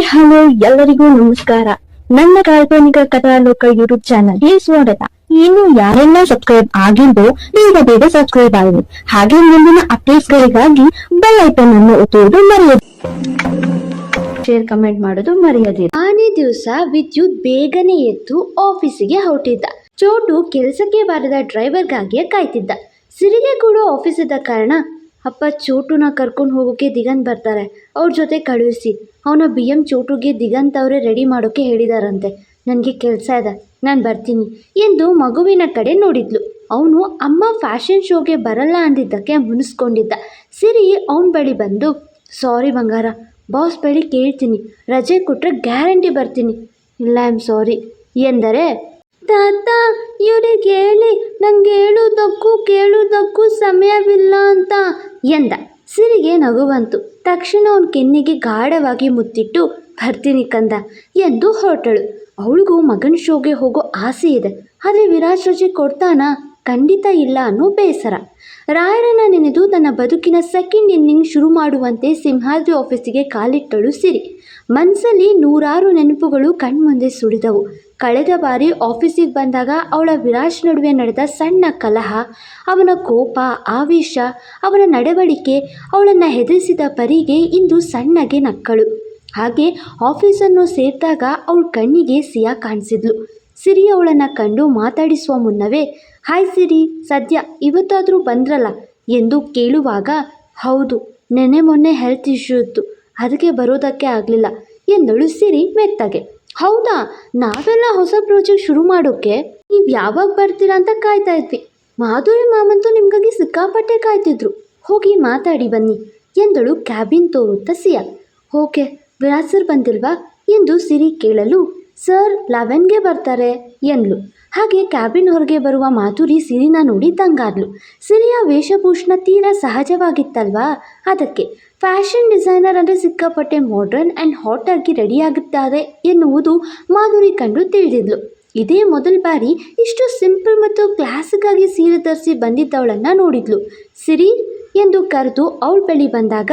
Hello ಎಲ್ಲರಿಗೂ ನಮಸ್ಕಾರ. ನನ್ನ ಕಾಲ್ಪನಿಕ ಕಥಾಲೋಕ ಯೂಟ್ಯೂಬ್ ಚಾನಲ್ಗೆ ಸ್ವಾಗತ. ಇನ್ನು ಯಾರೆಲ್ಲ ಸಬ್ಸ್ಕ್ರೈಬ್ ಆಗಿದ್ದು ಬೇಗ ಸಬ್ಸ್ಕ್ರೈಬ್ ಆಗಿ, ಹಾಗೆ ಮುಂದಿನ ಅಪ್ಡೇಟ್ಸ್ ಗಳಿಗಾಗಿ ಬೆಲ್ ಐಕಾನ್ ಅನ್ನು ಒತ್ತುವುದು ಮರೆಯದು, ಶೇರ್ ಕಮೆಂಟ್ ಮಾಡೋದು ಮರೆಯದಿರಿ. ಆನೇ ದಿವಸ ವಿದ್ಯುತ್ ಬೇಗನೆ ಎದ್ದು ಆಫೀಸಿಗೆ ಹೊರಟಿದ್ದ. ಚೋಟು ಕೆಲಸಕ್ಕೆ ಬಾರದ ಡ್ರೈವರ್ಗಾಗಿ ಕಾಯ್ತಿದ್ದ. ಸಿರಿಗೆ ಕೂಡ ಆಫೀಸ್ ಇದ್ದ ಕಾರಣ ಅಪ್ಪ ಚೋಟುನ ಕರ್ಕೊಂಡು ಹೋಗೋಕೆ ದಿಗಂತ್ ಬರ್ತಾರೆ, ಅವ್ರ ಜೊತೆ ಕಳುಹಿಸಿ. ಅವನ BM ಚೋಟುಗೆ ದಿಗಂತ್ ಅವರೇ ರೆಡಿ ಮಾಡೋಕೆ ಹೇಳಿದಾರಂತೆ. ನನಗೆ ಕೆಲಸ ಇದೆ, ನಾನು ಬರ್ತೀನಿ ಎಂದು ಮಗುವಿನ ಕಡೆ ನೋಡಿದ್ಲು. ಅವನು ಅಮ್ಮ ಫ್ಯಾಷನ್ ಶೋಗೆ ಬರಲ್ಲ ಅಂದಿದ್ದಕ್ಕೆ ಮುನಿಸ್ಕೊಂಡಿದ್ದ. ಸಿರಿ ಅವನ ಬಳಿ ಬಂದು, ಸಾರಿ ಬಂಗಾರ, ಬಾಸ್ ಬಳಿ ಕೇಳ್ತೀನಿ, ರಜೆ ಕೊಟ್ಟರೆ ಗ್ಯಾರಂಟಿ ಬರ್ತೀನಿ. ಇಲ್ಲ ಸಾರಿ ಎಂದರೆ, ತಾತ ಇವರಿಗೆ ಹೇಳಿ ನಂಗೆ ಹೇಳುವುದಕ್ಕೂ ಕೇಳುವುದಕ್ಕೂ ಸಮಯವಿಲ್ಲ ಅಂತ ಎಂದ. ಸಿರಿಗೆ ನಗು ಬಂತು. ತಕ್ಷಣ ಅವನ ಕೆನ್ನಿಗೆ ಗಾಢವಾಗಿ ಮುತ್ತಿಟ್ಟು, ಬರ್ತೀನಿ ಕಂದ ಎಂದು ಹೊರಟಳು. ಅವಳಿಗೂ ಮಗನ ಶೋಗೆ ಹೋಗೋ ಆಸೆ ಇದೆ, ಆದರೆ ವಿರಾಜ್ ರಜೆ ಕೊಡ್ತಾನಾ? ಖಂಡಿತ ಇಲ್ಲ ಅನ್ನೋ ಬೇಸರ. ರಾಯರನ್ನ ನೆನೆದು ತನ್ನ ಬದುಕಿನ ಸೆಕೆಂಡ್ ಇನ್ನಿಂಗ್ ಶುರು ಮಾಡುವಂತೆ ಸಿಂಹಾದ್ರಿ ಆಫೀಸಿಗೆ ಕಾಲಿಟ್ಟಳು ಸಿರಿ. ಮನಸ್ಸಲ್ಲಿ ನೂರಾರು ನೆನಪುಗಳು ಕಣ್ಮುಂದೆ ಸುಳಿದವು. ಕಳೆದ ಬಾರಿ ಆಫೀಸಿಗೆ ಬಂದಾಗ ಅವಳ ವಿರಾಜ್ ನಡುವೆ ನಡೆದ ಸಣ್ಣ ಕಲಹ, ಅವನ ಕೋಪ, ಆವೇಶ, ಅವನ ನಡವಳಿಕೆ, ಅವಳನ್ನು ಹೆದರಿಸಿದ ಪರಿಗೆ ಇಂದು ಸಣ್ಣಗೆ ನಕ್ಕಳು. ಹಾಗೆ ಆಫೀಸನ್ನು ಸೇರಿದಾಗ ಅವಳ ಕಣ್ಣಿಗೆ ಸಿಯಾ ಕಾಣಿಸಿದ್ಲು. ಸಿರಿ ಅವಳನ್ನು ಕಂಡು ಮಾತಾಡಿಸುವ ಮುನ್ನವೇ, ಹಾಯ್ ಸಿರಿ, ಸದ್ಯ ಇವತ್ತಾದರೂ ಬಂದ್ರಲ್ಲ ಎಂದು ಕೇಳುವಾಗ, ಹೌದು, ಮೊನ್ನೆ ಹೆಲ್ತ್ ಇಶ್ಯೂ ಇತ್ತು, ಅದಕ್ಕೆ ಬರೋದಕ್ಕೆ ಆಗಲಿಲ್ಲ ಎಂದಳು ಸಿರಿ ಮೆತ್ತಗೆ. ಹೌದಾ, ನಾವೆಲ್ಲ ಹೊಸ ಪ್ರಾಜೆಕ್ಟ್ ಶುರು ಮಾಡೋಕ್ಕೆ ನೀವು ಯಾವಾಗ ಬರ್ತೀರಾ ಅಂತ ಕಾಯ್ತಾ ಇದ್ವಿ. ಮಾಧುರಿ ಮಾಮಂತೂ ನಿಮಗಾಗಿ ಸಿಕ್ಕಾಪಟ್ಟೆ ಕಾಯ್ತಿದ್ರು, ಹೋಗಿ ಮಾತಾಡಿ ಬನ್ನಿ ಎಂದಳು ಕ್ಯಾಬಿನ್ ತೋರುತ್ತಾ ಸಿಯಾ. ಓಕೆ, ವಿರಾಜ್ ಸರ್ ಬಂದಿಲ್ವಾ ಎಂದು ಸಿರಿ ಕೇಳಲು, ಸರ್ 11ಗೆ ಬರ್ತಾರೆ ಎಂದ್ಲು. ಹಾಗೆ ಕ್ಯಾಬಿನ್ ಹೊರಗೆ ಬರುವ ಮಾಧುರಿ ಸಿರಿನ ನೋಡಿ ದಂಗಾದ್ಲು. ಸಿರಿಯ ವೇಷಭೂಷಣ ತೀರಾ ಸಹಜವಾಗಿತ್ತಲ್ವಾ, ಅದಕ್ಕೆ ಫ್ಯಾಷನ್ ಡಿಸೈನರ್ ಅಂದರೆ ಸಿಕ್ಕಾಪಟ್ಟೆ ಮಾಡರ್ನ್ ಆ್ಯಂಡ್ ಹಾಟ್ ಆಗಿ ರೆಡಿಯಾಗುತ್ತಾರೆ ಎನ್ನುವುದು ಮಾಧುರಿ ಕಂಡು ತಿಳಿದಿದ್ಲು. ಇದೇ ಮೊದಲ ಬಾರಿ ಇಷ್ಟು ಸಿಂಪಲ್ ಮತ್ತು ಕ್ಲಾಸಿಕ್ ಆಗಿ ಸೀರೆ ಧರಿಸಿ ಬಂದಿದ್ದವಳನ್ನು ನೋಡಿದ್ಲು. ಸಿರಿ ಎಂದು ಕರೆದು ಅವಳ ಬಳಿ ಬಂದಾಗ,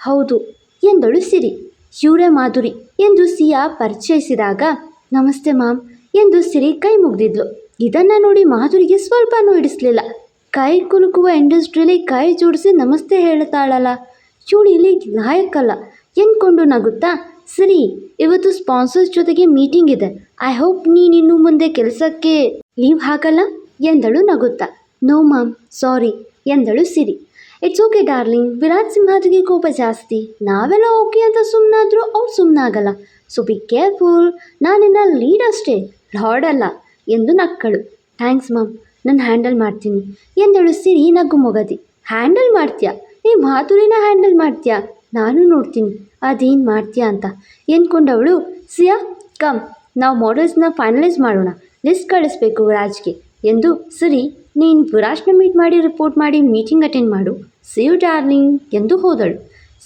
ಹೌದು ಎಂದಳು ಸಿರಿ. ಇವರೇ ಮಾಧುರಿ ಎಂದು ಸಿಯಾ ಪರಿಚಯಿಸಿದಾಗ, ನಮಸ್ತೆ ಮ್ಯಾಮ್ ಎಂದು ಸಿರಿ ಕೈ ಮುಗಿದಿದ್ಲು. ಇದನ್ನು ನೋಡಿ ಮಾಧುರಿಗೆ ಸ್ವಲ್ಪನೂ ಹಿಡಿಸ್ಲಿಲ್ಲ. ಕೈ ಕುಲುಕುವ ಇಂಡಸ್ಟ್ರಿಯಲ್ಲಿ ಕೈ ಜೋಡಿಸಿ ನಮಸ್ತೆ ಹೇಳ್ತಾಳಲ್ಲ, ಇವಳು ಇಲ್ಲಿ ಲಾಯಕ್ಕಲ್ಲ ಎಂದ್ಕೊಂಡು ನಗುತ್ತಾ, ಸಿರಿ, ಇವತ್ತು ಸ್ಪಾನ್ಸರ್ಸ್ ಜೊತೆಗೆ ಮೀಟಿಂಗ್ ಇದೆ, ಐ ಹೋಪ್ ನೀನಿನ್ನು ಮುಂದೆ ಕೆಲಸಕ್ಕೆ ಲೀವ್ ಹಾಕಲ್ಲ ಎಂದಳು ನಗುತ್ತಾ. ನೋ ಮ್ಯಾಮ್, ಸಾರಿ ಎಂದಳು ಸಿರಿ. ಇಟ್ಸ್ ಓಕೆ ಡಾರ್ಲಿಂಗ್, ವಿರಾಜ್ ಸಿಂಹಾದ್ರಿಗೆ ಕೋಪ ಜಾಸ್ತಿ, ನಾವೆಲ್ಲ ಓಕೆ ಅಂತ ಸುಮ್ಮನಾದರೂ ಅವ್ರು ಸುಮ್ಮನಾಗಲ್ಲ, ಸೊ ಬಿ ಕೇರ್ಫುಲ್, ನಾನಿನ್ನ ಲೀಡ್ ಅಷ್ಟೇ, ಲಾರ್ಡ್ ಅಲ್ಲ ಎಂದು ನಕ್ಕಳು. ಥ್ಯಾಂಕ್ಸ್ ಮ್ಯಾಮ್, ನಾನು ಹ್ಯಾಂಡಲ್ ಮಾಡ್ತೀನಿ ಎಂದಳು ಸಿರಿ ನಗು ಮೊಗದಿ. ಹ್ಯಾಂಡಲ್ ಮಾಡ್ತೀಯಾ? ನೀ ಮಾಧುರಿನ ಹ್ಯಾಂಡಲ್ ಮಾಡ್ತೀಯಾ? ನಾನು ನೋಡ್ತೀನಿ ಅದೇನು ಮಾಡ್ತೀಯಾ ಅಂತ ಎಂದ್ಕೊಂಡವಳು, ಸಿಯಾ ಕಮ್, ನಾವು ಮಾಡೆಲ್ಸ್ನ ಫೈನಲೈಸ್ ಮಾಡೋಣ, ಲಿಸ್ಟ್ ಕಳಿಸ್ಬೇಕು ವಿರಾಜ್ಗೆ ಎಂದು. ಸಿರಿ, ನೀನು ವಿರಾಜ್ನ ಮೀಟ್ ಮಾಡಿ ರಿಪೋರ್ಟ್ ಮಾಡಿ ಮೀಟಿಂಗ್ ಅಟೆಂಡ್ ಮಾಡು, ಸಿ ಯು ಡಾರ್ಲಿಂಗ್ ಎಂದು ಹೋದಳು.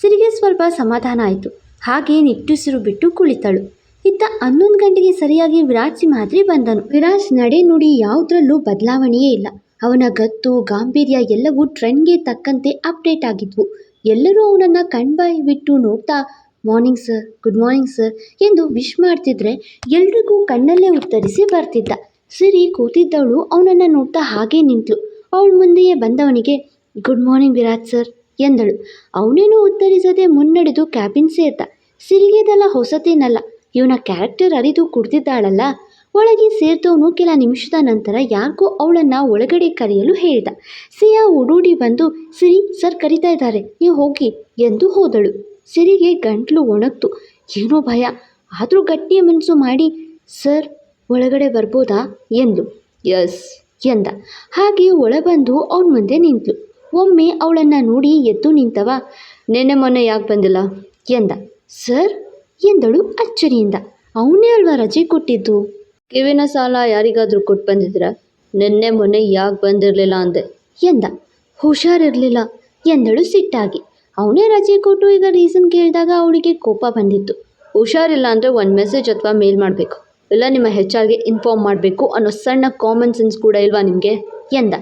ಸಿರಿಗೆ ಸ್ವಲ್ಪ ಸಮಾಧಾನ ಆಯಿತು. ಹಾಗೆ ನಿಟ್ಟುಸಿರು ಬಿಟ್ಟು ಕುಳಿತಳು. ಇತ್ತ 11 ಗಂಟೆಗೆ ಸರಿಯಾಗಿ ವಿರಾಜ್ ಸಿಂಹಾದ್ರಿ ಬಂದನು. ವಿರಾಜ್ ನಡೆ ನುಡಿ ಯಾವುದರಲ್ಲೂ ಬದಲಾವಣೆಯೇ ಇಲ್ಲ. ಅವನ ಗತ್ತು, ಗಾಂಭೀರ್ಯ ಎಲ್ಲವೂ ಟ್ರೆಂಡ್ಗೆ ತಕ್ಕಂತೆ ಅಪ್ಡೇಟ್ ಆಗಿದ್ವು. ಎಲ್ಲರೂ ಅವನನ್ನು ಕಣ್ಬಾಯಿ ಬಿಟ್ಟು ನೋಡ್ತಾ, morning sir, good morning sir ಎಂದು ವಿಶ್ ಮಾಡ್ತಿದ್ರೆ ಎಲ್ರಿಗೂ ಕಣ್ಣಲ್ಲೇ ಉತ್ತರಿಸಿ ಬರ್ತಿದ್ದ. ಸಿರಿ ಕೂತಿದ್ದವಳು ಅವನನ್ನು ನೋಡ್ತಾ ಹಾಗೇ ನಿಂತಳು. ಅವಳ ಮುಂದೆಯೇ ಬಂದವನಿಗೆ, ಗುಡ್ ಮಾರ್ನಿಂಗ್ ವಿರಾಜ್ ಸರ್ ಎಂದಳು. ಅವನೇನು ಉತ್ತರಿಸದೆ ಮುನ್ನಡೆದು ಕ್ಯಾಬಿನ್ ಸೇರ್ತ. ಸಿರಿಗೆದೆಲ್ಲ ಹೊಸತೇನಲ್ಲ, ಇವನ ಕ್ಯಾರೆಕ್ಟರ್ ಅರಿದು ಕುಡ್ದಿದ್ದಾಳಲ್ಲ. ಒಳಗೆ ಸೇರಿದವನು ಕೆಲ ನಿಮಿಷದ ನಂತರ ಯಾರಿಗೂ ಅವಳನ್ನು ಒಳಗಡೆ ಕರೆಯಲು ಹೇಳಿದ. ಸಿಯಾ ಓಡೋಡಿ ಬಂದು, ಸಿರಿ, ಸರ್ ಕರಿತಾ ಇದ್ದಾರೆ, ನೀವು ಹೋಗಿ ಎಂದು ಹೋದಳು. ಸಿರಿಗೆ ಗಂಟ್ಲು ಒಣಗ್ತು. ಏನೋ ಭಯ, ಆದರೂ ಗಟ್ಟಿ ಮನಸ್ಸು ಮಾಡಿ, ಸರ್ ಒಳಗಡೆ ಬರ್ಬೋದಾ ಎಂದ್ಲು. ಎಸ್ ಎಂದ. ಹಾಗೆ ಒಳಬಂದು ಅವನ ಮುಂದೆ ನಿಂತಳು. ಒಮ್ಮೆ ಅವಳನ್ನು ನೋಡಿ ಎದ್ದು ನಿಂತವ, ಮೊನ್ನೆ ಯಾಕೆ ಬಂದಿಲ್ಲ ಎಂದ. ಸರ್ ಎಂದಳು ಅಚ್ಚರಿಯಿಂದ. ಅವನೇ ಅಲ್ವಾ ರಜೆ ಕೊಟ್ಟಿದ್ದು? ಕಿವಿನ ಸಾಲ ಯಾರಿಗಾದರೂ ಕೊಟ್ಟು ಬಂದಿದ್ದೀರಾ? ಮೊನ್ನೆ ಯಾಕೆ ಬಂದಿರಲಿಲ್ಲ ಅಂದೆ ಎಂದ. ಹುಷಾರಿರಲಿಲ್ಲ ಎಂದಳು ಸಿಟ್ಟಾಗಿ. ಅವನೇ ರಜೆ ಕೊಟ್ಟು ಈಗ ರೀಸನ್ ಕೇಳಿದಾಗ ಅವಳಿಗೆ ಕೋಪ ಬಂದಿತ್ತು. ಹುಷಾರಿಲ್ಲ ಅಂದರೆ ಒಂದು ಮೆಸೇಜ್ ಅಥವಾ ಮೇಲ್ ಮಾಡಬೇಕು, ಇಲ್ಲ ನಿಮ್ಮ HR ಗೆ ಇನ್ಫಾರ್ಮ್ ಮಾಡಬೇಕು ಅನ್ನೋ ಸಣ್ಣ ಕಾಮನ್ ಸೆನ್ಸ್ ಕೂಡ ಇಲ್ವಾ ನಿಮಗೆ ಎಂದ.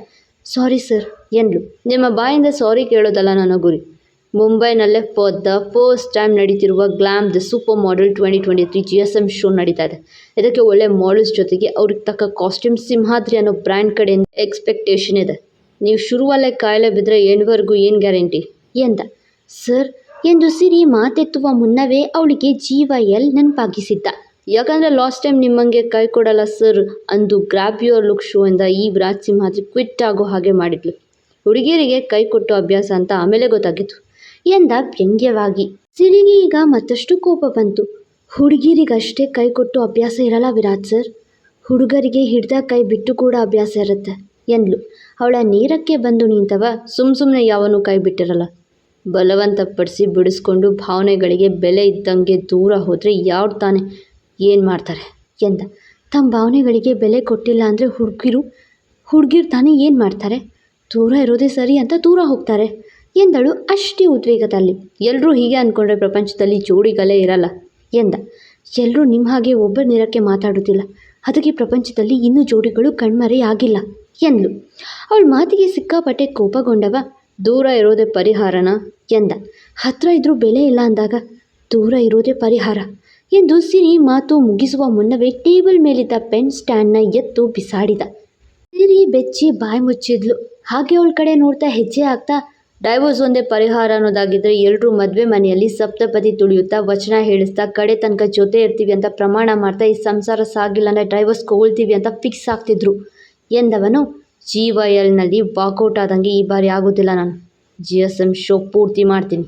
ಸಾರಿ ಸರ್ ಎಂದ್ಲು. ನಿಮ್ಮ ಬಾಯಿಂದ ಸಾರಿ ಕೇಳೋದಲ್ಲ ನನ್ನ ಗುರಿ, ಮುಂಬೈನಲ್ಲೇ ಫಾರ್ ದ ಫಸ್ಟ್ ಟೈಮ್ ನಡೀತಿರುವ glam the super model 2023 GSM show ನಡೀತಾ ಇದೆ. ಇದಕ್ಕೆ ಒಳ್ಳೆ ಮಾಡೆಲ್ಸ್ ಜೊತೆಗೆ ಅವ್ರಿಗೆ ತಕ್ಕ ಕಾಸ್ಟ್ಯೂಮ್ ಸಿಂಹಾದ್ರಿ ಅನ್ನೋ ಬ್ರ್ಯಾಂಡ್ ಕಡೆಯಿಂದ ಎಕ್ಸ್ಪೆಕ್ಟೇಷನ್ ಇದೆ. ನೀವು ಶುರುವಲ್ಲೇ ಕಾಯಿಲೆ ಬಿದ್ದರೆ ಎಂಡ್ವರೆಗೂ ಏನು ಗ್ಯಾರಂಟಿ ಎಂದ. ಸರ್ ಎಂದು ಸಿರಿ ಮಾತೆತ್ತುವ ಮುನ್ನವೇ ಅವಳಿಗೆ GYL ನೆನಪಾಗಿಸಿದ್ದ. ಯಾಕಂದರೆ ಲಾಸ್ಟ್ ಟೈಮ್ ನಿಮ್ಮಂಗೆ ಕೈ ಕೊಡಲ್ಲ ಸರ್ ಅಂದು ಗ್ರ್ಯಾಬ್ ಯುವರ್ ಲುಕ್ ಶೋ ಇಂದ ಈ ವಿರಾಟ್ ಸಿಂಹಾದ್ರಿ ಕ್ವಿಟ್ ಆಗೋ ಹಾಗೆ ಮಾಡಿದ್ಲು. ಹುಡುಗಿಯರಿಗೆ ಕೈ ಕೊಟ್ಟು ಅಭ್ಯಾಸ ಅಂತ ಆಮೇಲೆ ಗೊತ್ತಾಗಿತ್ತು ಎಂದ ವ್ಯಂಗ್ಯವಾಗಿ. ಸಿರಿಗೆ ಈಗ ಮತ್ತಷ್ಟು ಕೋಪ ಬಂತು. ಹುಡುಗಿರಿಗಷ್ಟೇ ಕೈ ಕೊಟ್ಟು ಅಭ್ಯಾಸ ಇರಲ್ಲ ವಿರಾಟ್ ಸರ್, ಹುಡುಗರಿಗೆ ಹಿಡ್ದ ಕೈ ಬಿಟ್ಟು ಕೂಡ ಅಭ್ಯಾಸ ಇರುತ್ತೆ ಎಂದ್ಲು. ಅವಳ ನೇರಕ್ಕೆ ಬಂದು ನಿಂತವ ಸುಮ್ಮನೆ ಯಾವನು ಕೈ ಬಿಟ್ಟಿರಲ್ಲ. ಬಲವಂತಪಡಿಸಿ ಬಿಡಿಸ್ಕೊಂಡು ಭಾವನೆಗಳಿಗೆ ಬೆಲೆ ಇದ್ದಂಗೆ ದೂರ ಹೋದರೆ ಯಾರು ತಾನೆ ಏನು ಮಾಡ್ತಾರೆ ಎಂದ. ತಮ್ಮ ಭಾವನೆಗಳಿಗೆ ಬೆಲೆ ಕೊಟ್ಟಿಲ್ಲ ಅಂದರೆ ಹುಡುಗಿರು ತಾನೇ ಏನು ಮಾಡ್ತಾರೆ, ದೂರ ಇರೋದೇ ಸರಿ ಅಂತ ದೂರ ಹೋಗ್ತಾರೆ ಎಂದಳು ಅಷ್ಟೇ ಉದ್ವೇಗದಲ್ಲಿ. ಎಲ್ಲರೂ ಹೀಗೆ ಅಂದ್ಕೊಂಡ್ರೆ ಪ್ರಪಂಚದಲ್ಲಿ ಜೋಡಿಗಳೇ ಇರಲ್ಲ ಎಂದ. ಎಲ್ಲರೂ ನಿಮ್ಮ ಹಾಗೆ ಒಬ್ಬರನ್ನಿರಕ್ಕೆ ಮಾತಾಡೋದಿಲ್ಲ, ಅದಕ್ಕೆ ಪ್ರಪಂಚದಲ್ಲಿ ಇನ್ನೂ ಜೋಡಿಗಳು ಕಣ್ಮರೆ ಆಗಿಲ್ಲ ಎಂದ್ಲು. ಅವಳ ಮಾತಿಗೆ ಸಿಕ್ಕಾಪಟ್ಟೆ ಕೋಪಗೊಂಡವ ದೂರ ಇರೋದೇ ಪರಿಹಾರನ ಎಂದ. ಹತ್ರ ಇದ್ರೂ ಬೆಲೆ ಇಲ್ಲ ಅಂದಾಗ ದೂರ ಇರೋದೇ ಪರಿಹಾರ ಎಂದು ಸಿರಿ ಮಾತು ಮುಗಿಸುವ ಮುನ್ನವೇ ಟೇಬಲ್ ಮೇಲಿದ್ದ ಪೆನ್ ಸ್ಟ್ಯಾಂಡ್ನ ಎತ್ತು ಬಿಸಾಡಿದ. ಸಿರಿ ಬೆಚ್ಚಿ ಬಾಯಿ ಮುಚ್ಚಿದ್ಲು. ಹಾಗೆ ಅವಳ ಕಡೆ ನೋಡ್ತಾ ಹೆಜ್ಜೆ ಆಗ್ತಾ, ಡೈವೋರ್ಸ್ ಒಂದೇ ಪರಿಹಾರ ಅನ್ನೋದಾಗಿದ್ದರೆ ಎಲ್ಲರೂ ಮದುವೆ ಮನೆಯಲ್ಲಿ ಸಪ್ತಪದಿ ತುಳಿಯುತ್ತಾ ವಚನ ಹೇಳಿಸ್ತಾ ಕಡೆ ತನಕ ಜೊತೆ ಇರ್ತೀವಿ ಅಂತ ಪ್ರಮಾಣ ಮಾಡ್ತಾ ಈ ಸಂಸಾರ ಸಾಗಿಲ್ಲ ಅಂದರೆ ಡೈವೋರ್ಸ್ ಕೊಳ್ತೀವಿ ಅಂತ ಫಿಕ್ಸ್ ಆಗ್ತಿದ್ರು ಎಂದವನು. GYLನಲ್ಲಿ ವಾಕೌಟ್ ಆದಂಗೆ ಈ ಬಾರಿ ಆಗೋದಿಲ್ಲ, ನಾನು GSM ಶೋ ಪೂರ್ತಿ ಮಾಡ್ತೀನಿ.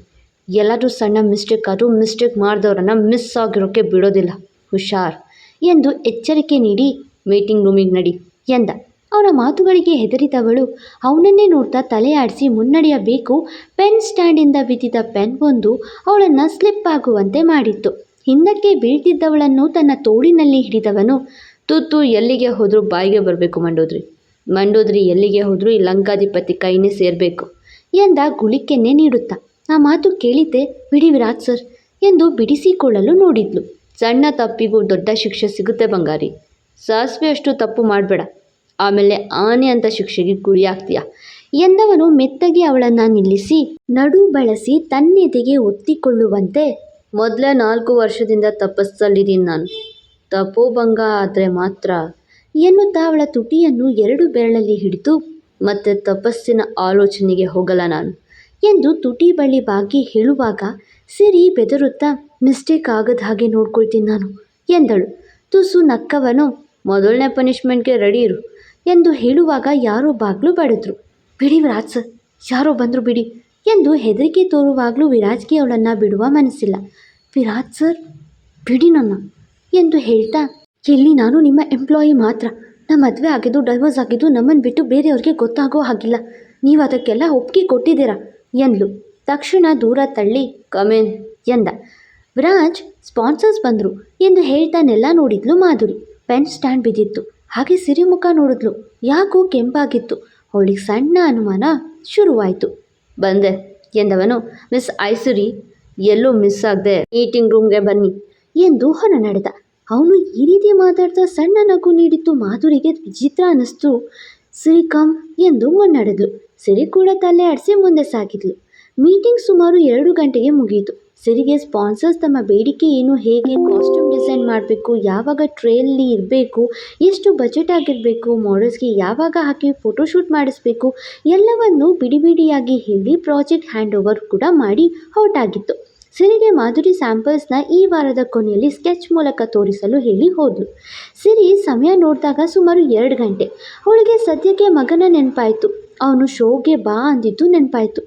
ಎಲ್ಲರೂ ಸಣ್ಣ ಮಿಸ್ಟೇಕ್ ಆದರೂ ಮಿಸ್ಟೇಕ್ ಮಾಡಿದವರನ್ನು ಮಿಸ್ ಆಗಿರೋಕ್ಕೆ ಬಿಡೋದಿಲ್ಲ, ಹುಷಾರ್ ಎಂದು ಎಚ್ಚರಿಕೆ ನೀಡಿ ಮೀಟಿಂಗ್ ರೂಮಿಗೆ ನಡಿ ಎಂದ. ಅವನ ಮಾತುಗಳಿಗೆ ಹೆದರಿದವಳು ಅವನನ್ನೇ ನೋಡ್ತಾ ತಲೆ ಆಡಿಸಿ ಮುನ್ನಡೆಯಬೇಕು. ಪೆನ್ ಸ್ಟ್ಯಾಂಡಿಂದ ಬಿದ್ದಿದ್ದ ಪೆನ್ ಒಂದು ಅವಳನ್ನು ಸ್ಲಿಪ್ ಆಗುವಂತೆ ಮಾಡಿತ್ತು. ಹಿಂದಕ್ಕೆ ಬೀಳ್ತಿದ್ದವಳನ್ನು ತನ್ನ ತೋಳಿನಲ್ಲಿ ಹಿಡಿದವನು, ತುತ್ತು ಎಲ್ಲಿಗೆ ಹೋದರೂ ಬಾಯಿಗೆ ಬರಬೇಕು ಮಂಡೋದ್ರಿ ಎಲ್ಲಿಗೆ ಹೋದರೂ ಈ ಲಂಕಾಧಿಪತಿ ಕೈನೇ ಸೇರಬೇಕು ಎಂದ ಗುಳಿಕೆನ್ನೇ ನೀಡುತ್ತಾ. ಆ ಮಾತು ಕೇಳಿದ್ದೆ ಬಿಡಿ ವಿರಾಟ್ ಸರ್ ಎಂದು ಬಿಡಿಸಿಕೊಳ್ಳಲು ನೋಡಿದ್ಲು. ಸಣ್ಣ ತಪ್ಪಿಗೂ ದೊಡ್ಡ ಶಿಕ್ಷೆ ಸಿಗುತ್ತೆ ಬಂಗಾರಿ, ಸಾಸಿವೆಯಷ್ಟು ತಪ್ಪು ಮಾಡಬೇಡ, ಆಮೇಲೆ ಆನೆ ಅಂತ ಶಿಕ್ಷೆಗೆ ಗುರಿಯಾಗ್ತೀಯ ಎಂದವನು ಮೆತ್ತಗೆ ಅವಳನ್ನು ನಿಲ್ಲಿಸಿ ನಡು ಬಳಸಿ ತನ್ನೆದೆಗೆ ಒತ್ತಿಕೊಳ್ಳುವಂತೆ, ಮೊದಲೇ 4 ವರ್ಷದಿಂದ ತಪಸ್ಸಲ್ಲಿದ್ದೀನಿ ನಾನು, ತಪೋಭಂಗ ಆದರೆ ಮಾತ್ರ ಎನ್ನುತ್ತಾ ಅವಳ ತುಟಿಯನ್ನು 2 ಬೆರಳಲ್ಲಿ ಹಿಡಿದು, ಮತ್ತೆ ತಪಸ್ಸಿನ ಆಲೋಚನೆಗೆ ಹೋಗಲ್ಲ ನಾನು ಎಂದು ತುಟಿ ಬಳಿ ಬಾಗಿ ಹೇಳುವಾಗ ಸಿರಿ ಬೆದರುತ್ತಾ, ಮಿಸ್ಟೇಕ್ ಆಗದ ಹಾಗೆ ನೋಡ್ಕೊಳ್ತೀನಿ ನಾನು ಎಂದಳು. ತುಸು ನಕ್ಕವನು, ಮೊದಲನೇ ಪನಿಷ್ಮೆಂಟ್ಗೆ ರೆಡಿ ಇರು ಎಂದು ಹೇಳುವಾಗ ಯಾರೋ ಬಾಗ್ಲು ಬಡಿದ್ರು. ಬಿಡಿ ವಿರಾಜ್ ಸರ್, ಯಾರೋ ಬಂದರು ಬಿಡಿ ಎಂದು ಹೆದರಿಕೆ ತೋರುವಾಗಲೂ ವಿರಾಜ್ಗೆ ಅವಳನ್ನು ಬಿಡುವ ಮನಸ್ಸಿಲ್ಲ. ವಿರಾಜ್ ಸರ್ ಬಿಡಿ ನನ್ನ ಎಂದು ಹೇಳ್ತಾ, ಇಲ್ಲಿ ನಾನು ನಿಮ್ಮ ಎಂಪ್ಲಾಯಿ ಮಾತ್ರ, ನಮ್ಮ ಮದುವೆ ಆಗಿದ್ದು ಡೈವೋರ್ಸ್ ಆಗಿದ್ದು ನಮ್ಮನ್ನು ಬಿಟ್ಟು ಬೇರೆಯವ್ರಿಗೆ ಗೊತ್ತಾಗೋ ಹಾಗಿಲ್ಲ, ನೀವು ಅದಕ್ಕೆಲ್ಲ ಒಪ್ಪಿಗೆ ಕೊಟ್ಟಿದ್ದೀರಾ ಎಂದ್ಲು. ತಕ್ಷಣ ದೂರ ತಳ್ಳಿ ಕಮೇನ್ ಎಂದ. ವಿರಾಜ್ ಸ್ಪಾನ್ಸರ್ಸ್ ಬಂದರು ಎಂದು ಹೇಳ್ತಾನೆಲ್ಲ ನೋಡಿದ್ಲು ಮಾಧುರಿ. ಪೆನ್ ಸ್ಟ್ಯಾಂಡ್ ಬಿದ್ದಿತ್ತು. ಹಾಗೆ ಸಿರಿ ಮುಖ ನೋಡಿದ್ಲು. ಯಾಕೋ ಕೆಂಪಾಗಿತ್ತು. ಅವಳಿಗೆ ಸಣ್ಣ ಅನುಮಾನ ಶುರುವಾಯಿತು. ಬಂದೆ ಎಂದವನು. ಮಿಸ್ ಐಸುರಿ ಎಲ್ಲೂ ಮಿಸ್ ಆಗದೆ ಮೀಟಿಂಗ್ ರೂಮ್ಗೆ ಬನ್ನಿ ಎಂದು ಹೊರ ನಡೆದ. ಅವನು ಈ ರೀತಿ ಮಾತಾಡ್ತಾ ಸಣ್ಣ ನಗು ನೀಡಿತ್ತು ಮಾಧುರಿಗೆ ವಿಚಿತ್ರ ಅನ್ನಿಸ್ತು. ಸಿರಿ ಕಮ್ ಎಂದು ಮುನ್ನಡೆದ್ಲು. ಸಿರಿ ಕೂಡ ತಲೆ ಆಡಿಸಿ ಮುಂದೆ ಸಾಗಿದ್ಲು. ಮೀಟಿಂಗ್ ಸುಮಾರು 2 ಗಂಟೆಗೆ ಮುಗಿಯಿತು. ಸಿರಿಗೆ ಸ್ಪಾನ್ಸರ್ಸ್ ತಮ್ಮ ಬೇಡಿಕೆ ಏನು, ಹೇಗೆ ಕಾಸ್ಟ್ಯೂಮ್ ಡಿಸೈನ್ ಮಾಡಬೇಕು, ಯಾವಾಗ ಟ್ರೇಯಲ್ಲಿ ಇರಬೇಕು, ಎಷ್ಟು ಬಜೆಟ್ ಆಗಿರಬೇಕು, ಮಾಡೆಲ್ಸ್ಗೆ ಯಾವಾಗ ಹಾಕಿ ಫೋಟೋಶೂಟ್ ಮಾಡಿಸ್ಬೇಕು ಎಲ್ಲವನ್ನು ಬಿಡಿಯಾಗಿ ಹೇಳಿ ಪ್ರಾಜೆಕ್ಟ್ ಹ್ಯಾಂಡ್ ಓವರ್ ಕೂಡ ಮಾಡಿ ಹೊರಟಾಗಿತ್ತು. ಸಿರಿಗೆ ಮಾಧುರಿ ಸ್ಯಾಂಪಲ್ಸ್ನ ಈ ವಾರದ ಕೊನೆಯಲ್ಲಿ ಸ್ಕೆಚ್ ಮೂಲಕ ತೋರಿಸಲು ಹೇಳಿ ಹೋದ್ಲು. ಸಿರಿ ಸಮಯ ನೋಡಿದಾಗ ಸುಮಾರು 2 ಗಂಟೆ. ಅವಳಿಗೆ ಸದ್ಯಕ್ಕೆ ಮಗನ ನೆನಪಾಯಿತು. ಅವನು ಶೋಗೆ ಬಾ ಅಂದಿದ್ದು ನೆನಪಾಯಿತು.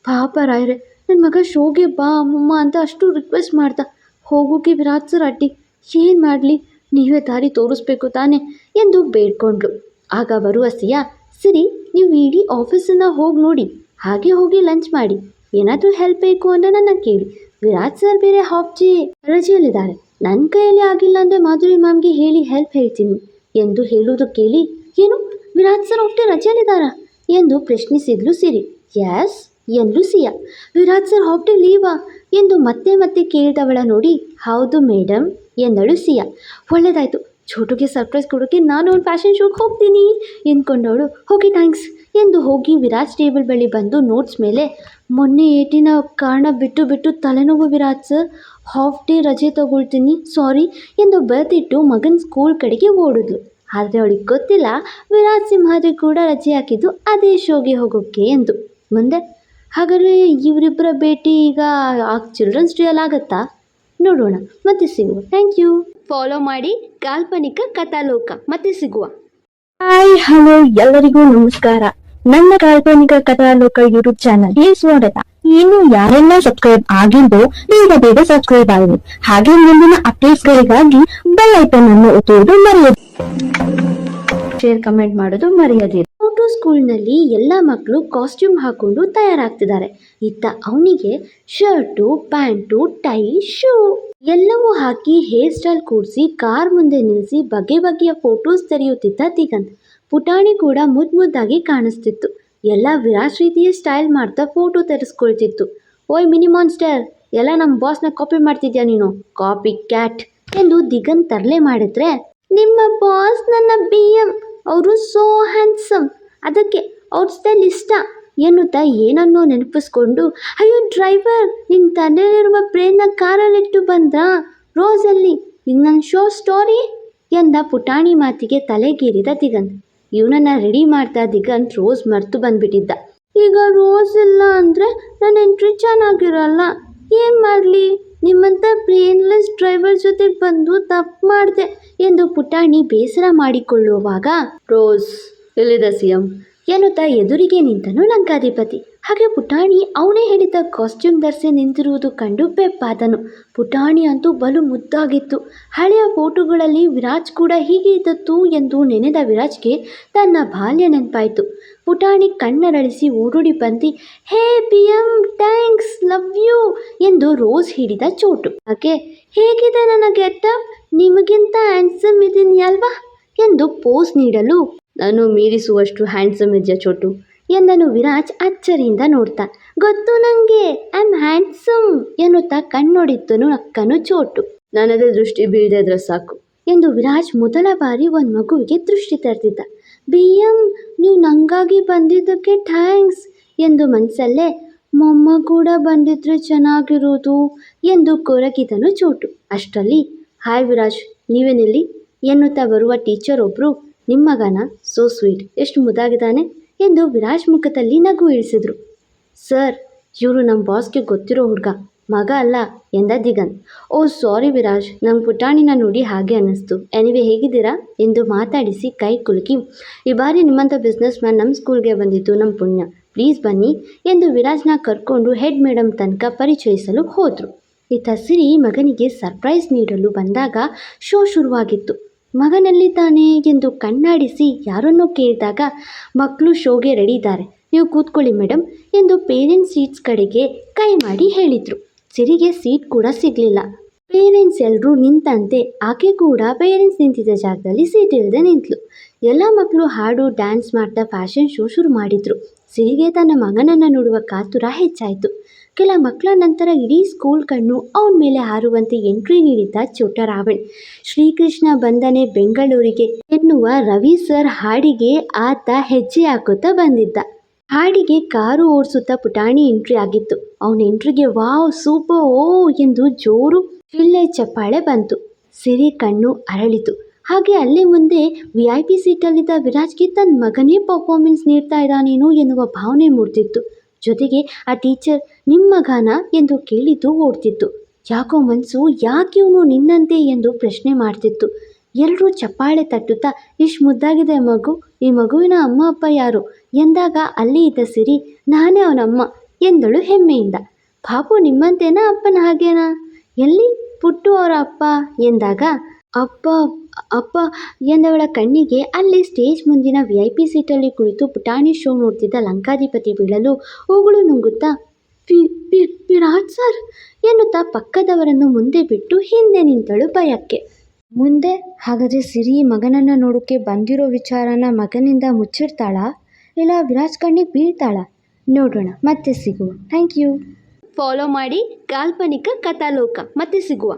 ಪಾಪ ರಾಯ್ರೆ, ನನ್ನ ಮಗ ಶೋಗೆ ಬಾ ಅಮ್ಮಮ್ಮ ಅಂತ ಅಷ್ಟು ರಿಕ್ವೆಸ್ಟ್ ಮಾಡ್ದ. ಹೋಗೋಕೆ ವಿರಾಟ್ ಸರ್ ಅಡ್ಡಿ, ಏನು ಮಾಡಲಿ, ನೀವೇ ದಾರಿ ತೋರಿಸ್ಬೇಕು ತಾನೆ ಎಂದು ಬೇಡ್ಕೊಂಡ್ಳು. ಆಗ ಬರುವ ಸಿಯಾ, ಸಿರಿ ನೀವು ಇಡೀ ಆಫೀಸನ್ನು ಹೋಗಿ ನೋಡಿ, ಹಾಗೆ ಹೋಗಿ ಲಂಚ್ ಮಾಡಿ, ಏನಾದರೂ ಹೆಲ್ಪ್ ಬೇಕು ಅಂದರೆ ನನ್ನ ಕೇಳಿ, ವಿರಾಟ್ ಸರ್ ಬೇರೆ ಹಾಫ್ ರಜೆಯಲ್ಲಿದ್ದಾರೆ, ನನ್ನ ಕೈಯಲ್ಲಿ ಆಗಿಲ್ಲ ಅಂದರೆ ಮಾಧುರಿ ಮ್ಯಾಮ್ಗೆ ಹೇಳಿ ಹೆಲ್ಪ್ ಹೇಳ್ತೀನಿ ಎಂದು ಹೇಳುವುದು ಕೇಳಿ, ಏನು ವಿರಾಟ್ ಸರ್ ಹಾಫ್ ರಜೆಯಲ್ಲಿದ್ದಾರಾ ಎಂದು ಪ್ರಶ್ನಿಸಿದ್ಲು ಸಿರಿ. ಎಸ್ ಎಂದ್ಲು ಸಿಯಾ. Virat sir half day Liva ಎಂದು ಮತ್ತೆ ಕೇಳಿದವಳ ನೋಡಿ, ಹೌದು ಮೇಡಮ್ ಎಂದಳು ಸಿಯಾ. ಒಳ್ಳೆಯದಾಯಿತು, ಛೋಟುಗೆ ಸರ್ಪ್ರೈಸ್ ಕೊಡೋಕ್ಕೆ ನಾನು ಒಂದು ಫ್ಯಾಷನ್ ಶೋಗೆ ಹೋಗ್ತೀನಿ ಎಂದ್ಕೊಂಡವಳು ಓಕೆ ಥ್ಯಾಂಕ್ಸ್ ಎಂದು ಹೋಗಿ ವಿರಾಜ್ ಟೇಬಲ್ ಬಳಿ ಬಂದು ನೋಟ್ಸ್ ಮೇಲೆ ಮೊನ್ನೆ ಏಟಿನ ಕಾರಣ ಬಿಟ್ಟು ತಲೆನೋವು ವಿರಾಜ್ ಸರ್, ಹಾಫ್ ಡೇ ರಜೆ ತಗೊಳ್ತೀನಿ ಸಾರಿ ಎಂದು ಬರೆದಿಟ್ಟು ಮಗನ ಸ್ಕೂಲ್ ಕಡೆಗೆ ಓಡಿದ್ಲು. ಆದರೆ ಅವಳಿಗೆ ಗೊತ್ತಿಲ್ಲ ವಿರಾಜ್ ಸಿಂಹಾದ್ರಿ ಕೂಡ ರಜೆ ಹಾಕಿದ್ದು ಅದೇ ಶೋಗೆ ಹೋಗೋಕ್ಕೆ ಎಂದು. ಮುಂದೆ ಹಾಗಾದರೆ ಇವರಿಬ್ಬರ ಭೇಟಿ ಈಗ ಚಿಲ್ಡ್ರನ್ಸ್ ಡೇ ಅಲ್ಲಿ ಆಗತ್ತಾ? ನೋಡೋಣ, ಮತ್ತೆ ಸಿಗುವ. Thank you. ಫಾಲೋ ಮಾಡಿ ಕಾಲ್ಪನಿಕ ಕಥಾಲೋಕ. ಮತ್ತೆ ಸಿಗುವ. ಹಾಯ್ ಹಲೋ ಎಲ್ಲರಿಗೂ ನಮಸ್ಕಾರ. ನನ್ನ ಕಾಲ್ಪನಿಕ ಕಥಾಲೋಕ ಯೂಟ್ಯೂಬ್ ಚಾನಲ್ಗೆ ಸ್ವಾಗತ. ಇನ್ನು ಯಾರೆಲ್ಲ ಸಬ್ಸ್ಕ್ರೈಬ್ ಆಗಿದ್ದು ಬೇಗ ಸಬ್ಸ್ಕ್ರೈಬ್ ಆಗಿ, ಹಾಗೆ ಮುಂದಿನ ಅಪ್ಡೇಟ್ಸ್ ಗಳಿಗಾಗಿ ಬೆಲ್ ಐಕಾನ್ ಅನ್ನು ಒತ್ತುವುದು ಮರೆಯದು. ಶೇರ್ ಕಮೆಂಟ್ ಮಾಡೋದು ಮರೆಯದಿರಿ. ಫೋಟೋ ಸ್ಕೂಲ್ನಲ್ಲಿ ಎಲ್ಲ ಮಕ್ಕಳು ಕಾಸ್ಟ್ಯೂಮ್ ಹಾಕೊಂಡು ತಯಾರಾಗ್ತಿದ್ದಾರೆ. ಇತ್ತ ಅವನಿಗೆ ಶರ್ಟು, ಪ್ಯಾಂಟು, ಟೈ, ಶೂ ಎಲ್ಲವೂ ಹಾಕಿ ಹೇರ್ ಸ್ಟೈಲ್ ಕೂಡಿಸಿ ಕಾರ್ ಮುಂದೆ ನಿಲ್ಲಿಸಿ ಬಗೆಯ ಫೋಟೋಸ್ ತೆರೆಯುತ್ತಿದ್ದ ದಿಗಂತ್. ಪುಟಾಣಿ ಕೂಡ ಮುದ್ದಾಗಿ ಕಾಣಿಸ್ತಿತ್ತು. ಎಲ್ಲ ವಿರಾಜ್ ರೀತಿಯ ಸ್ಟೈಲ್ ಮಾಡ್ತಾ ಫೋಟೋ ತೆರೆಸ್ಕೊಳ್ತಿತ್ತು. ಓಯ್ ಮಿನಿ ಮಾನ್ಸ್ಟರ್, ಎಲ್ಲ ನಮ್ಮ ಬಾಸ್ನ ಕಾಪಿ ಮಾಡ್ತಿದ್ಯಾ ನೀನು, ಕಾಪಿ ಕ್ಯಾಟ್ ಎಂದು ದಿಗಂತ್ ತರಲೆ ಮಾಡಿದ್ರೆ, ನಿಮ್ಮ ಬಾಸ್ ನನ್ನ BM, ಅವರು ಸೋ ಹ್ಯಾಂಡ್ಸಮ್, ಅದಕ್ಕೆ ಅವ್ರ ಸ್ಟೈಲ್ ಇಷ್ಟ ಎನ್ನುತ್ತಾ ಏನನ್ನೋ ನೆನಪಿಸ್ಕೊಂಡು, ಅಯ್ಯೋ ಡ್ರೈವರ್, ನಿನ್ನ ತಲೆಯಲ್ಲಿರುವ ಬ್ರೇನ್ನ ಕಾರಲ್ಲಿಟ್ಟು ಬಂದ್ರಾ, ರೋಸಲ್ಲಿ ಈಗ ನನ್ನ ಶೋ ಸ್ಟೋರಿ ಎಂದ. ಪುಟಾಣಿ ಮಾತಿಗೆ ತಲೆಗೇರಿದ ದಿಗಂತ್. ಇವನನ್ನ ರೆಡಿ ಮಾಡ್ತಾ ದಿಗಂತ್ ರೋಸ್ ಮರ್ತು ಬಂದ್ಬಿಟ್ಟಿದ್ದ. ಈಗ ರೋಸ್ ಇಲ್ಲ ಅಂದರೆ ನನ್ನ ಎಂಟ್ರಿ ಚೆನ್ನಾಗಿರಲ್ಲ, ಏನು ಮಾಡಲಿ, ನಿಮ್ಮಂಥ ಬ್ರೇನ್ಲೆಸ್ ಡ್ರೈವರ್ ಜೊತೆಗೆ ಬಂದು ತಪ್ಪು ಮಾಡಿದೆ ಎಂದು ಪುಟಾಣಿ ಬೇಸರ ಮಾಡಿಕೊಳ್ಳುವಾಗ, ರೋಸ್ ಎಲ್ಲಿದೆ CM ಎನ್ನುತ್ತಾ ಎದುರಿಗೆ ನಿಂತನು ಲಂಕಾಧಿಪತಿ. ಹಾಗೆ ಪುಟಾಣಿ ಅವನೇ ಹೇಳಿದ ಕಾಸ್ಟ್ಯೂಮ್ ಧರಿಸಿ ನಿಂತಿರುವುದು ಕಂಡು ಬೆಪ್ಪಾದನು. ಪುಟಾಣಿ ಅಂತೂ ಬಲು ಮುದ್ದಾಗಿತ್ತು. ಹಳೆಯ ಫೋಟೋಗಳಲ್ಲಿ ವಿರಾಜ್ ಕೂಡ ಹೀಗೆ ಇದ್ದತ್ತು ಎಂದು ನೆನೆದ ವಿರಾಜ್ಗೆ ತನ್ನ ಬಾಲ್ಯ ನೆನಪಾಯಿತು. ಪುಟಾಣಿ ಕಣ್ಣರಳಿಸಿ ಓಡೋಡಿ ಬಂದು, ಹೇ BM ಥ್ಯಾಂಕ್ಸ್, ಲವ್ ಯು ಎಂದು ರೋಸ್ ಹಿಡಿದ ಚೋಟು. ಹಾಗೆ ಹೇಗಿದೆ ನನ್ನ ಗೆಟಪ್, ನಿಮಗಿಂತ ಹ್ಯಾಂಡ್ಸಮ್ ಇದೀನಿ ಅಲ್ವಾ ಎಂದು ಪೋಸ್ ನೀಡಲು, ನಾನು ಮೀರಿಸುವಷ್ಟು ಹ್ಯಾಂಡ್ಸಮ್ ಇದೆಯಾ ಚೋಟು ಎಂದನು ವಿರಾಜ್ ಅಚ್ಚರಿಯಿಂದ ನೋಡ್ತಾ. ಗೊತ್ತು ನನಗೆ, ಐ ಆಮ್ ಹ್ಯಾಂಡ್ಸಮ್ ಎನ್ನುತ್ತಾ ಕಣ್ಣೊಡಿತನು ಅಕ್ಕನು ಚೋಟು. ನನ್ನದೇ ದೃಷ್ಟಿ ಬೀಳದೆ ಇದ್ರೆ ಸಾಕು ಎಂದು ವಿರಾಜ್ ಮೊದಲ ಬಾರಿ ಒಂದು ಮಗುವಿಗೆ ದೃಷ್ಟಿ ತರ್ತಿದ್ದ. BM, ನೀವು ನಂಗಾಗಿ ಬಂದಿದ್ದಕ್ಕೆ ಥ್ಯಾಂಕ್ಸ್ ಎಂದು ಮನಸ್ಸಲ್ಲೇ, ಮೊಮ್ಮ ಕೂಡ ಬಂದಿದ್ರೆ ಚೆನ್ನಾಗಿರೋದು ಎಂದು ಕೊರಗಿದನು ಚೋಟು. ಅಷ್ಟರಲ್ಲಿ, ಹಾಯ್ ವಿರಾಜ್, ನೀವೇನಿಲ್ಲಿ ಎನ್ನುತ್ತಾ ಬರುವ ಟೀಚರ್ ಒಬ್ಬರು, ನಿಮ್ಮ ಮಗನ ಸೋ ಸ್ವೀಟ್, ಎಷ್ಟು ಮುದ್ದಾಗಿದ್ದಾನೆ ಎಂದು ವಿರಾಜ್ ಮುಖದಲ್ಲಿ ನಗು ಇಳಿಸಿದ್ರು. ಸರ್, ಇವರು ನಮ್ಮ ಬಾಸ್ಗೆ ಗೊತ್ತಿರೋ ಹುಡುಗ, ಮಗ ಅಲ್ಲ ಎಂದ ದಿಗಂತ್. ಓ ಸಾರಿ ವಿರಾಜ್, ನಮ್ಮ ಪುಟಾಣಿನ ನೋಡಿ ಹಾಗೆ ಅನ್ನಿಸ್ತು. ಎನಿವೆ ಹೇಗಿದ್ದೀರಾ ಎಂದು ಮಾತಾಡಿಸಿ ಕೈ ಕುಲುಕಿ, ಈ ಬಾರಿ ನಿಮ್ಮಂಥ ಬಿಸ್ನೆಸ್ ಮ್ಯಾನ್ ನಮ್ಮ ಸ್ಕೂಲ್ಗೆ ಬಂದಿದ್ದು ನಮ್ಮ ಪುಣ್ಯ, ಪ್ಲೀಸ್ ಬನ್ನಿ ಎಂದು ವಿರಾಜ್ನ ಕರ್ಕೊಂಡು ಹೆಡ್ ಮೇಡಮ್ ತನಕ ಪರಿಚಯಿಸಲು ಹೋದರು. ಇತ್ತ ಸಿರಿ ಮಗನಿಗೆ ಸರ್ಪ್ರೈಸ್ ನೀಡಲು ಬಂದಾಗ ಶೋ ಶುರುವಾಗಿತ್ತು. ಮಗನಲ್ಲಿದ್ದಾನೆ ಎಂದು ಕಣ್ಣಾಡಿಸಿ ಯಾರನ್ನೋ ಕೇಳಿದಾಗ, ಮಕ್ಕಳು ಶೋಗೆ ರೆಡಿ ಇದ್ದಾರೆ, ನೀವು ಕೂತ್ಕೊಳ್ಳಿ ಮೇಡಮ್ ಎಂದು ಪೇರೆಂಟ್ಸ್ ಸೀಟ್ಸ್ ಕಡೆಗೆ ಕೈ ಮಾಡಿ ಹೇಳಿದರು. ಸಿರಿಗೆ ಸೀಟ್ ಕೂಡ ಸಿಗಲಿಲ್ಲ. ಪೇರೆಂಟ್ಸ್ ಎಲ್ಲರೂ ನಿಂತಂತೆ ಆಕೆ ಕೂಡ ಪೇರೆಂಟ್ಸ್ ನಿಂತಿದ್ದ ಜಾಗದಲ್ಲಿ ಸೀಟ್ ಇಲ್ಲದೆ ನಿಂತಳು. ಎಲ್ಲ ಮಕ್ಕಳು ಹಾಡು ಡ್ಯಾನ್ಸ್ ಮಾಡ್ತಾ ಫ್ಯಾಷನ್ ಶೋ ಶುರು ಮಾಡಿದರು. ಸಿರಿಗೆ ತನ್ನ ಮಗನನ್ನು ನೋಡುವ ಕಾತುರ ಹೆಚ್ಚಾಯಿತು. ಕೆಲ ಮಕ್ಕಳ ನಂತರ ಇಡೀ ಸ್ಕೂಲ್ ಕಣ್ಣು ಅವನ ಮೇಲೆ ಹಾರುವಂತೆ ಎಂಟ್ರಿ ನೀಡಿದ್ದ ಚೋಟ ರಾವಣ್. ಶ್ರೀಕೃಷ್ಣ ಬಂದನೆ ಬೆಂಗಳೂರಿಗೆ ಎನ್ನುವ ರವಿ ಸರ್ ಹಾಡಿಗೆ ಆತ ಹೆಜ್ಜೆ ಹಾಕುತ್ತಾ ಬಂದಿದ್ದ. ಹಾಡಿಗೆ ಕಾರು ಓಡಿಸುತ್ತಾ ಪುಟಾಣಿ ಎಂಟ್ರಿ ಆಗಿತ್ತು. ಅವನ ಎಂಟ್ರಿಗೆ ವಾವ್ ಸೂಪರ್ ಓ ಎಂದು ಜೋರು ಚಿಳ್ಳೆ ಚಪ್ಪಾಳೆ ಬಂತು. ಸಿರಿ ಕಣ್ಣು ಅರಳಿತು. ಹಾಗೆ ಅಲ್ಲೇ ಮುಂದೆ VIP ಸೀಟಲ್ಲಿದ್ದ ವಿರಾಜ್ಗೆ ತನ್ನ ಮಗನೇ ಪರ್ಫಾರ್ಮೆನ್ಸ್ ನೀಡ್ತಾ ಇದ್ದಾನೇನೋ ಎನ್ನುವ ಭಾವನೆ ಮೂಡ್ತಿತ್ತು. ಜೊತೆಗೆ ಆ ಟೀಚರ್ ನಿಮ್ಮ ಮಗನ ಎಂದು ಕೇಳಿದ್ದು ಓಡ್ತಿತ್ತು. ಯಾಕೋ ಮನಸ್ಸು ಯಾಕೆ ಇವನು ನಿನ್ನಂತೆ ಎಂದು ಪ್ರಶ್ನೆ ಮಾಡ್ತಿತ್ತು. ಎಲ್ಲರೂ ಚಪ್ಪಾಳೆ ತಟ್ಟುತ್ತಾ, ಇಷ್ಟು ಮುದ್ದಾಗಿದೆ ಮಗು, ಈ ಮಗುವಿನ ಅಮ್ಮ ಅಪ್ಪ ಯಾರು ಎಂದಾಗ ಅಲ್ಲಿ ಇದ್ದ ಸಿರಿ, ನಾನೇ ಅವನಮ್ಮ ಎಂದಳು ಹೆಮ್ಮೆಯಿಂದ. ಪಾಪು ನಿಮ್ಮಂತೇನಾ, ಅಪ್ಪನ ಹಾಗೇನಾ, ಎಲ್ಲಿ ಪುಟ್ಟು ಅವರ ಅಪ್ಪ ಎಂದಾಗ, ಅಪ್ಪ ಅಪ್ಪ ಎಂದವಳ ಕಣ್ಣಿಗೆ ಅಲ್ಲಿ ಸ್ಟೇಜ್ ಮುಂದಿನ VIP ಸೀಟಲ್ಲಿ ಕುಳಿತು ಪುಟಾಣಿ ಶೋ ನೋಡ್ತಿದ್ದ ಲಂಕಾಧಿಪತಿ ಬೀಳಲು ಉಗುಳು ನುಂಗುತ್ತಾ, ವಿರಾಜ್ ಸರ್ ಎನ್ನುತ್ತಾ ಪಕ್ಕದವರನ್ನು ಮುಂದೆ ಬಿಟ್ಟು ಹಿಂದೆ ನಿಂತಳು ಭಯಕ್ಕೆ. ಮುಂದೆ ಹಾಗಾದರೆ ಸಿರಿ ಮಗನನ್ನು ನೋಡೋಕ್ಕೆ ಬಂದಿರೋ ವಿಚಾರನ ಮಗನಿಂದ ಮುಚ್ಚಿಡ್ತಾಳಾ, ಇಲ್ಲ ವಿರಾಜ್ ಕಣ್ಣಿಗೆ ಬೀಳ್ತಾಳಾ? ನೋಡೋಣ, ಮತ್ತೆ ಸಿಗುವ. Thank you. ಫಾಲೋ ಮಾಡಿ ಕಾಲ್ಪನಿಕ ಕಥಾಲೋಕ. ಮತ್ತೆ ಸಿಗುವ.